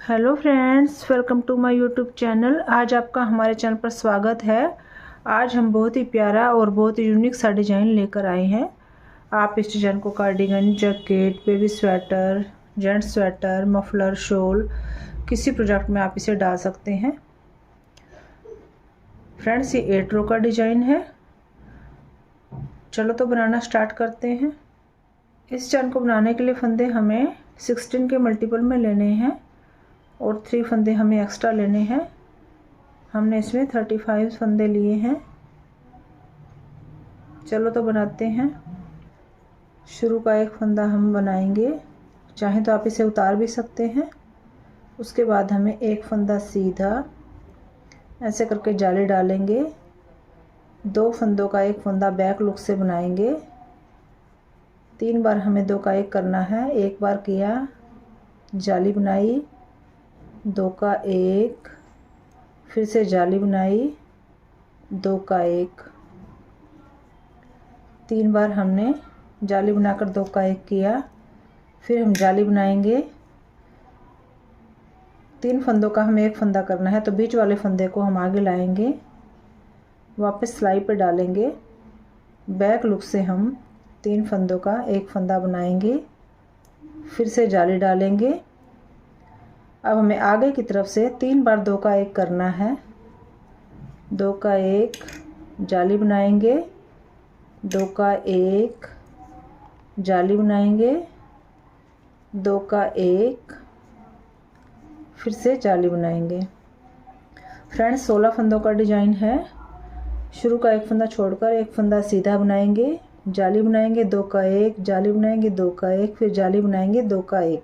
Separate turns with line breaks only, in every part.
Hello friends, welcome to my YouTube channel. आज आपका हमारे चैनल पर स्वागत है। आज हम बहुत ही प्यारा और बहुत ही यूनिक सा डिज़ाइन लेकर आए हैं। आप इस डिज़ाइन को cardigan, jacket, baby sweater, gents sweater, muffler, shawl किसी प्रोजेक्ट में आप इसे डाल सकते हैं। फ्रेंड्स, ये 8 रो का डिज़ाइन है। चलो तो बनाना स्टार्ट करते हैं। इस डिज़ाइन को बनाने के लिए फंदे हमें 16 के मल्टीपल में लेने हैं और 3 फंदे हमें एक्स्ट्रा लेने हैं। हमने इसमें 35 फंदे लिए हैं। चलो तो बनाते हैं। शुरू का एक फंदा हम बनाएंगे, चाहे तो आप इसे उतार भी सकते हैं। उसके बाद हमें एक फंदा सीधा ऐसे करके जाली डालेंगे। 2 फंदों का एक फंदा बैक लुक से बनाएंगे। 3 बार हमें 2 का 1 करना है। एक बार किया, जाली बनाई, 2 का 1, फिर से जाली बनाई, 2 का 1। 3 बार हमने जाली बनाकर 2 का 1 किया। फिर हम जाली बनाएंगे। 3 फंदों का हमें 1 फंदा करना है, तो बीच वाले फंदे को हम आगे लाएंगे, वापस सिलाई पे डालेंगे। बैक लुक से हम 3 फंदों का 1 फंदा बनाएंगे, फिर से जाली डालेंगे। अब हमें आगे की तरफ से 3 बार 2 का 1 करना है। 2 का 1, जाली बनाएंगे, 2 का 1, जाली बनाएंगे, 2 का 1, फिर से जाली बनाएंगे। फ्रेंड्स, 16 फंदों का डिज़ाइन है। शुरू का 1 फंदा छोड़कर 1 फंदा सीधा बनाएंगे, जाली बनाएंगे, 2 का 1, जाली बनाएंगे, 2 का 1, फिर जाली बनाएंगे, 2 का 1।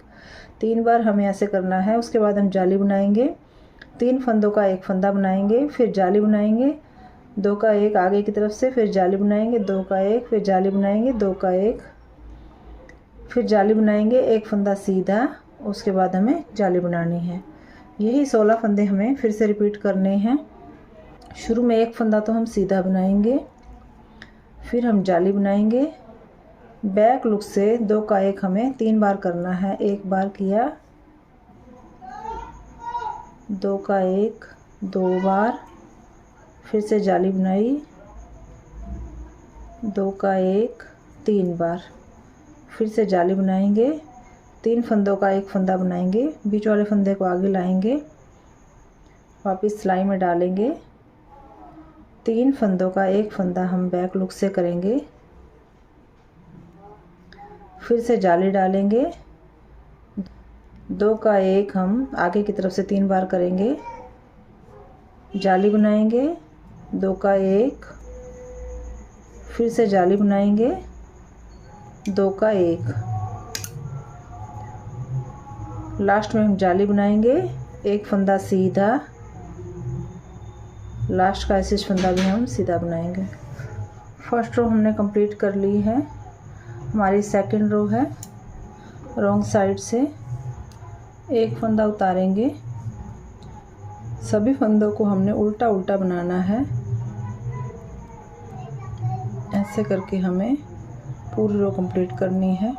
3 बार हमें ऐसे करना है। उसके बाद हम जाली बनाएंगे, 3 फंदों का 1 फंदा बनाएंगे, फिर जाली बनाएंगे, 2 का 1 आगे की तरफ से, फिर जाली बनाएंगे, 2 का 1, फिर जाली बनाएंगे, 2 का 1, फिर जाली बनाएंगे, 1 फंदा सीधा। उसके बाद हमें जाली बनानी है। यही 16 फंदे हमें फिर से रिपीट करने हैं। शुरू में 1 फंदा तो हम सीधा बनाएंगे, फिर हम जाली बनाएंगे। बैक लुक से 2 का 1 हमें 3 बार करना है। 1 बार किया, 2 का 1, 2 बार, फिर से जाली बनाई, 2 का 1, 3 बार, फिर से जाली बनाएंगे। 3 फंदों का 1 फंदा बनाएंगे, बीच वाले फंदे को आगे लाएंगे, वापस सिलाई में डालेंगे। 3 फंदों का 1 फंदा हम बैक लुक से करेंगे, फिर से जाली डालेंगे। 2 का 1 हम आगे की तरफ से 3 बार करेंगे, जाली बनाएंगे, 2 का 1, फिर से जाली बनाएंगे, 2 का 1। लास्ट में हम जाली बनाएंगे, 1 फंदा सीधा, लास्ट का ऐसे फंदा भी हम सीधा बनाएंगे। फर्स्ट रो हमने कंप्लीट कर ली है। हमारी सेकंड रो है। रॉन्ग साइड से 1 फंदा उतारेंगे। सभी फंदों को हमने उल्टा उल्टा बनाना है। ऐसे करके हमें पूरी रो कंप्लीट करनी है।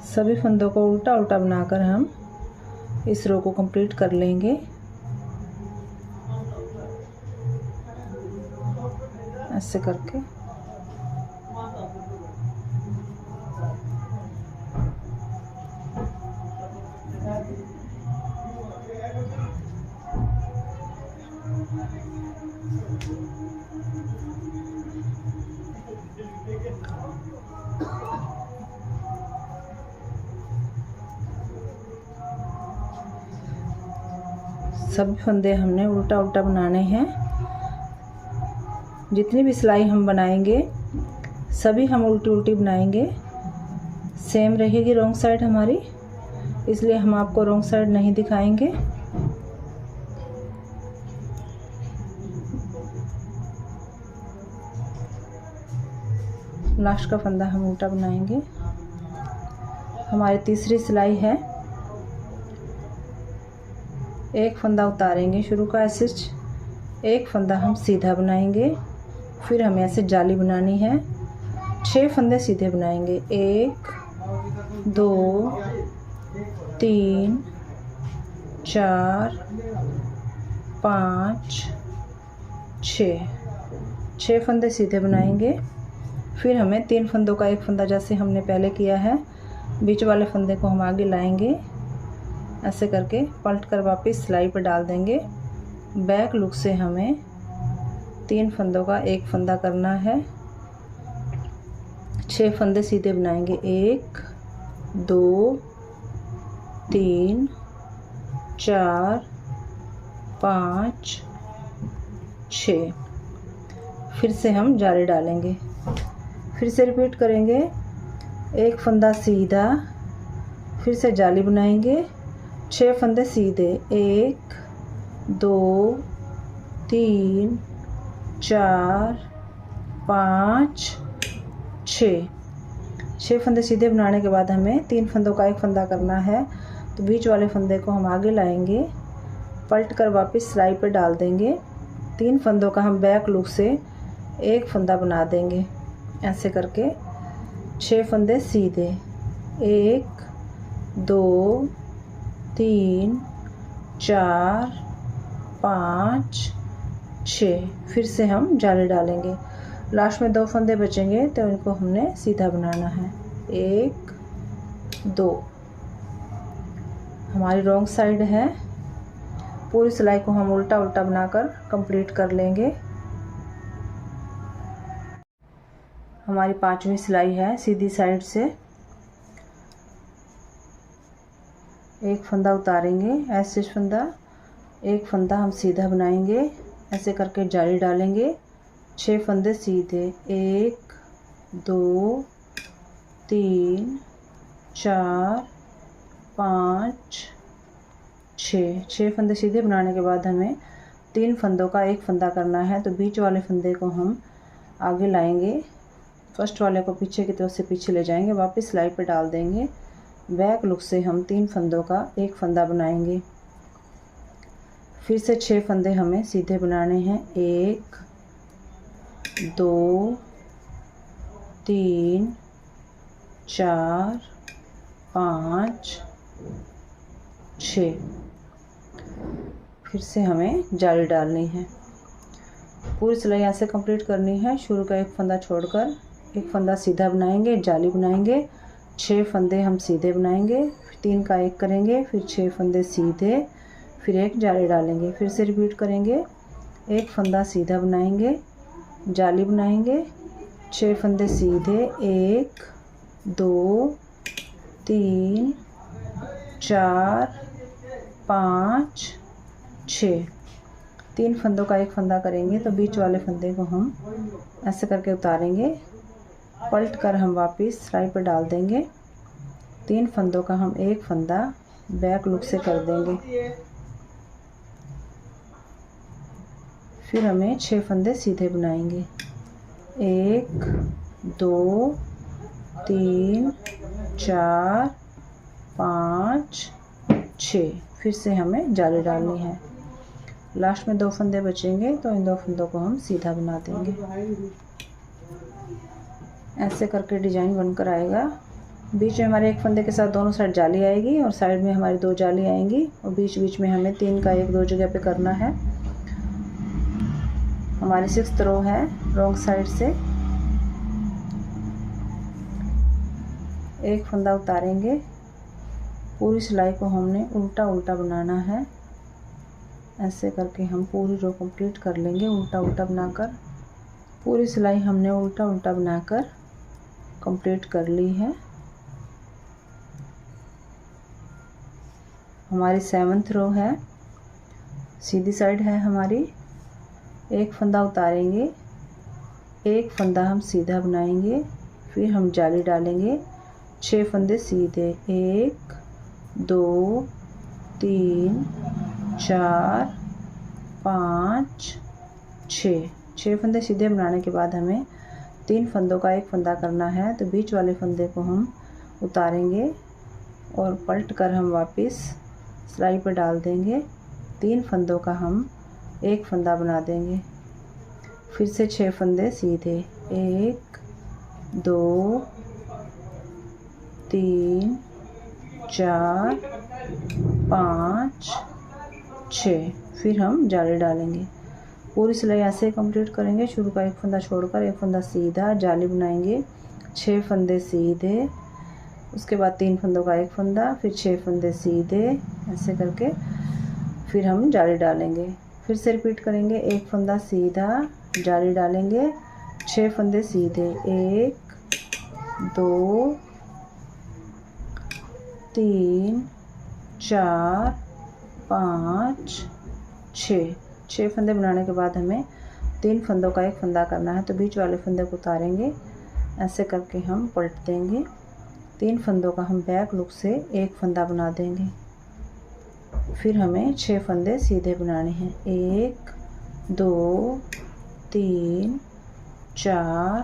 सभी फंदों को उल्टा उल्टा बनाकर हम इस रो को कंप्लीट कर लेंगे। ऐसे करके सभी फंदे हमने उल्टा उल्टा बनाने हैं। जितनी भी सिलाई हम बनाएंगे सभी हम उल्टी उल्टी बनाएंगे। सेम रहेगी रॉन्ग साइड हमारी, इसलिए हम आपको रॉन्ग साइड नहीं दिखाएंगे। लास्ट का फंदा हम उल्टा बनाएंगे। हमारी तीसरी सिलाई है। 1 फंदा उतारेंगे, शुरू का ऐसे 1 फंदा हम सीधा बनाएंगे, फिर हमें ऐसे जाली बनानी है। 6 फंदे सीधे बनाएंगे। 1 2 3 4 5 6 फंदे सीधे बनाएंगे। फिर हमें 3 फंदों का एक फंदा जैसे हमने पहले किया है, बीच वाले फंदे को हम आगे लाएंगे, ऐसे करके पलट कर वापस सिलाई पर डाल देंगे। बैक लुक से हमें 3 फंदों का एक फंदा करना है। 6 फंदे सीधे बनाएंगे। 1 2 3 4 5 6। फिर से हम जाली डालेंगे। फिर से रिपीट करेंगे। एक फंदा सीधा, फिर से जाली बनाएंगे। 6 फंदे सीधे। 1 2 3 4 5 6 फंदे सीधे बनाने के बाद हमें 3 फंदों का एक फंदा करना है। तो बीच वाले फंदे को हम आगे लाएंगे, पलट कर वापस सिलाई पर डाल देंगे। 3 फंदों का हम बैक लुक से एक फंदा बना देंगे, ऐसे करके 6 फंदे सीधे। 1 2 3 4 5 6। फिर से हम जाली डालेंगे। लास्ट में 2 फंदे बचेंगे तो इनको हमने सीधा बनाना है। 1 2। हमारी रॉन्ग साइड है। पूरी सिलाई को हम उल्टा उल्टा बनाकर कंप्लीट कर लेंगे। हमारी 5वीं सिलाई है सीधी साइड से। एक फंदा उतारेंगे, ऐसे फंदा, एक फंदा हम सीधा बनाएंगे, ऐसे करके जाली डालेंगे। 6 फंदे सीधे। 1 2 3 4 5 6 फंदे सीधे बनाने के बाद हमें 3 फंदों का एक फंदा करना है। तो बीच वाले फंदे को हम आगे लाएंगे, फर्स्ट वाले को पीछे की तरफ से पीछे ले जाएंगे, वापस सिलाई पर डाल देंगे। बैक लुक से हम 3 फंदों का एक फंदा बनाएंगे। फिर से 6 फंदे हमें सीधे बनाने हैं। 1 2 3 4 5 6। फिर से हमें जाली डालनी है। पूरी सिलाई ऐसे कंप्लीट करनी है। शुरू का एक फंदा छोड़कर एक फंदा सीधा बनाएंगे, जाली बनाएंगे। 6 फंदे हम सीधे बनाएंगे, 3 का एक करेंगे, फिर 6 फंदे सीधे, फिर एक जाली डालेंगे। फिर से रिपीट करेंगे। एक फंदा सीधा बनाएंगे, जाली बनाएंगे, 6 फंदे सीधे। 1 2 3 4 5 6। 3 फंदों का एक फंदा करेंगे तो बीच वाले फंदे को हम ऐसे करके उतारेंगे, पलट कर हम वापस सिलाई पर डाल देंगे। 3 फंदों का हम एक फंदा बैक लुक से कर देंगे। फिर हमें 6 फंदे सीधे बनाएंगे। 1 2 3 4 5 6। फिर से हमें जाली डालनी है। लास्ट में 2 फंदे बचेंगे तो इन 2 फंदों को हम सीधा बना देंगे। ऐसे करके डिजाइन बनकर आएगा। बीच में हमारे एक फंदे के साथ दोनों साइड जाली आएगी और साइड में हमारी 2 जाली आएंगी और बीच बीच में हमें 3 का एक 2 जगह पे करना है। हमारी 6th रो है रॉन्ग साइड से। एक फंदा उतारेंगे, पूरी सिलाई को हमने उल्टा उल्टा बनाना है। ऐसे करके हम पूरी रो कंप्लीट कर लेंगे उल्टा उल्टा बनाकर। पूरी सिलाई हमने उल्टा उल्टा बनाकर कंप्लीट कर ली है। हमारी 7th रो है, सीधी साइड है हमारी। एक फंदा उतारेंगे, एक फंदा हम सीधा बनाएंगे, फिर हम जाली डालेंगे। 6 फंदे सीधे। 1 2 3 4 5 6 फंदे सीधे बनाने के बाद हमें 3 फंदों का एक फंदा करना है। तो बीच वाले फंदे को हम उतारेंगे और पलट कर हम वापस सिलाई पर डाल देंगे। 3 फंदों का हम एक फंदा बना देंगे। फिर से 6 फंदे सीधे। 1 2 3 4 5 6। फिर हम जाली डालेंगे। पूरी सिलाई ऐसे कंप्लीट करेंगे। शुरू का एक फंदा छोड़कर एक फंदा सीधा जाली बनाएंगे, 6 फंदे सीधे, उसके बाद 3 फंदों का एक फंदा, फिर 6 फंदे सीधे, ऐसे करके फिर हम जाली डालेंगे। फिर से रिपीट करेंगे, एक फंदा सीधा, जाली डालेंगे, 6 फंदे सीधे, 1 2 3 4 5 6 फंदे बनाने के बाद हमें 3 फंदों का एक फंदा करना है। तो बीच वाले फंदे को उतारेंगे, ऐसे करके हम पलट देंगे। 3 फंदों का हम बैक लुक से एक फंदा बना देंगे। फिर हमें 6 फंदे सीधे बनाने हैं, 1 2 3 4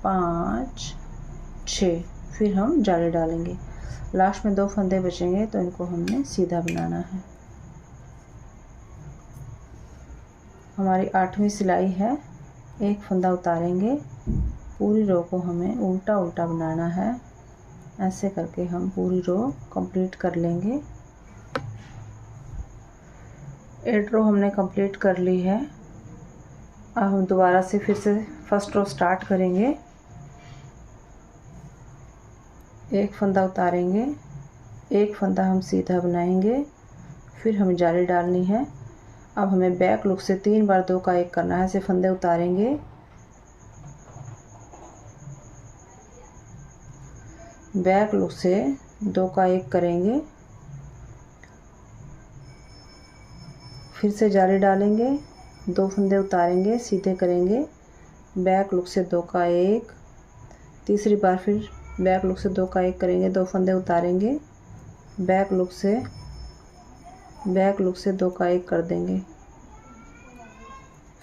5 6। फिर हम जाली डालेंगे। लास्ट में 2 फंदे बचेंगे तो इनको हमने सीधा बनाना है। हमारी 8वीं सिलाई है। एक फंदा उतारेंगे, पूरी रो को हमें उल्टा उल्टा बनाना है। ऐसे करके हम पूरी रो कंप्लीट कर लेंगे। 8 रो हमने कंप्लीट कर ली है। अब हम दोबारा से फिर से फर्स्ट रो स्टार्ट करेंगे। एक फंदा उतारेंगे, एक फंदा हम सीधा बनाएंगे, फिर हमें जाली डालनी है। अब हमें बैक लुक से 3 बार 2 का 1 करना है। ऐसे फंदे उतारेंगे, बैक लुक से 2 का 1 करेंगे, फिर से जाली डालेंगे, 2 फंदे उतारेंगे, सीधे करेंगे, बैक लुक से 2 का 1, तीसरी बार फिर बैक लुक से 2 का 1 करेंगे, 2 फंदे उतारेंगे, बैक लुक से 2 का 1 कर देंगे।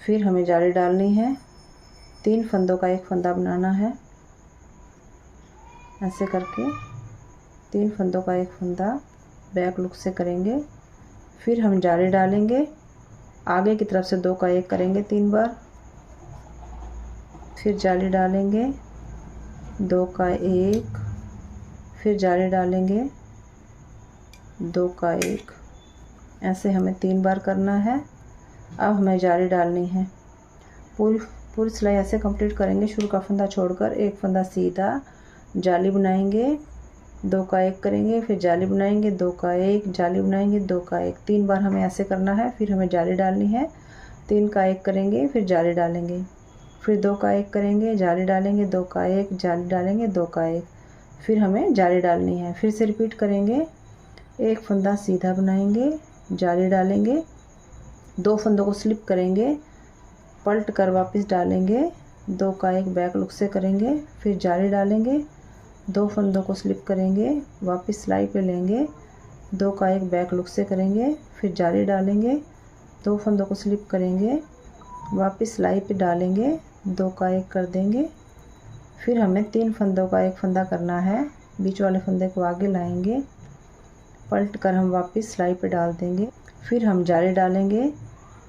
फिर हमें जाली डालनी है, 3 फंदों का एक फंदा बनाना है। ऐसे करके 3 फंदों का एक फंदा बैक लुक से करेंगे। फिर हम जाली डालेंगे, आगे की तरफ से 2 का 1 करेंगे 3 बार, फिर जाली डालेंगे, 2 का 1, फिर जाली डालेंगे, 2 का 1। ऐसे हमें 3 बार करना है। अब हमें जाली डालनी है। पूरी सिलाई ऐसे कंप्लीट करेंगे। शुरू का फंदा छोड़कर एक फंदा सीधा, जाली बनाएंगे, 2 का 1 करेंगे, फिर जाली बनाएंगे, 2 का 1, जाली बनाएंगे, 2 का 1। 3 बार हमें ऐसे करना है। फिर हमें जाली डालनी है, 3 का 1 करेंगे, फिर जाली डालेंगे, फिर 2 का 1 करेंगे, जाली डालेंगे, 2 का 1, जाली डालेंगे, 2 का 1। फिर हमें जाली डालनी है। फिर से रिपीट करेंगे, एक फंदा सीधा बनाएंगे, जाली डालेंगे, 2 फंदों को स्लिप करेंगे, पलट कर वापस डालेंगे, 2 का 1 बैक लुक से करेंगे, फिर जाली डालेंगे, 2 फंदों को स्लिप करेंगे, वापस सिलाई पे लेंगे, 2 का 1 बैक लुक से करेंगे, फिर जाली डालेंगे, 2 फंदों को स्लिप करेंगे, वापस सिलाई पे डालेंगे, 2 का 1 कर देंगे। फिर हमें 3 फंदों का एक फंदा करना है। बीच वाले फंदे को आगे लाएंगे, पलट कर हम वापस सिलाई पे डाल देंगे, फिर हम जाली डालेंगे,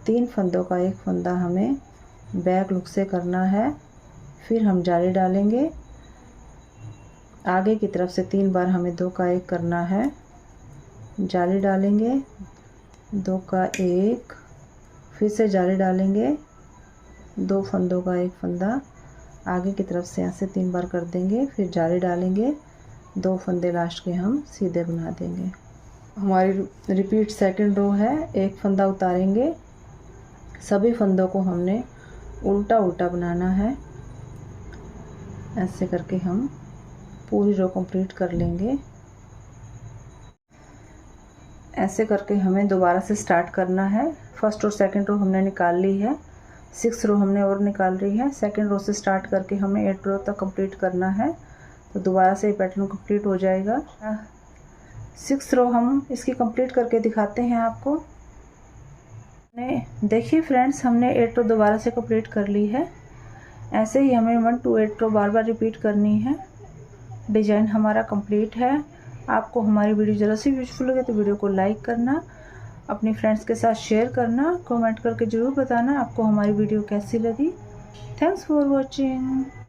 3 फंदों का एक फंदा हमें बैक लुक से करना है। फिर हम जाली डालेंगे, आगे की तरफ से 3 बार हमें 2 का 1 करना है, जाली डालेंगे, 2 का 1, फिर से जाली डालेंगे, 2 फंदों का एक फंदा आगे की तरफ से ऐसे 3 बार कर देंगे, फिर जाली डालेंगे, 2 फंदे लास्ट के हम सीधे बना देंगे। हमारी रिपीट सेकंड रो है। एक फंदा उतारेंगे, सभी फंदों को हमने उल्टा उल्टा बनाना है। ऐसे करके हम पूरी रो कंप्लीट कर लेंगे। ऐसे करके हमें दोबारा से स्टार्ट करना है। फर्स्ट और सेकंड रो हमने निकाल ली है, 6 रो हमने और निकाल रही है। सेकंड रो से स्टार्ट करके हमें 8 रो तक कंप्लीट करना है, तो दोबारा से ये पैटर्न कंप्लीट हो जाएगा। 6 रो हम इसकी कंप्लीट करके दिखाते हैं आपको। देखिए फ्रेंड्स, हमने 8 रो दोबारा से कंप्लीट कर ली है। ऐसे ही हमें 1 to 8 row bar bar repeat करनी है। डिज़ाइन हमारा कंप्लीट है। आपको हमारी वीडियो ज़रा सी यूजफुल लगे तो वीडियो को लाइक करना, अपने फ्रेंड्स के साथ शेयर करना, कमेंट करके ज़रूर बताना आपको हमारी वीडियो कैसी लगी। Thanks for watching.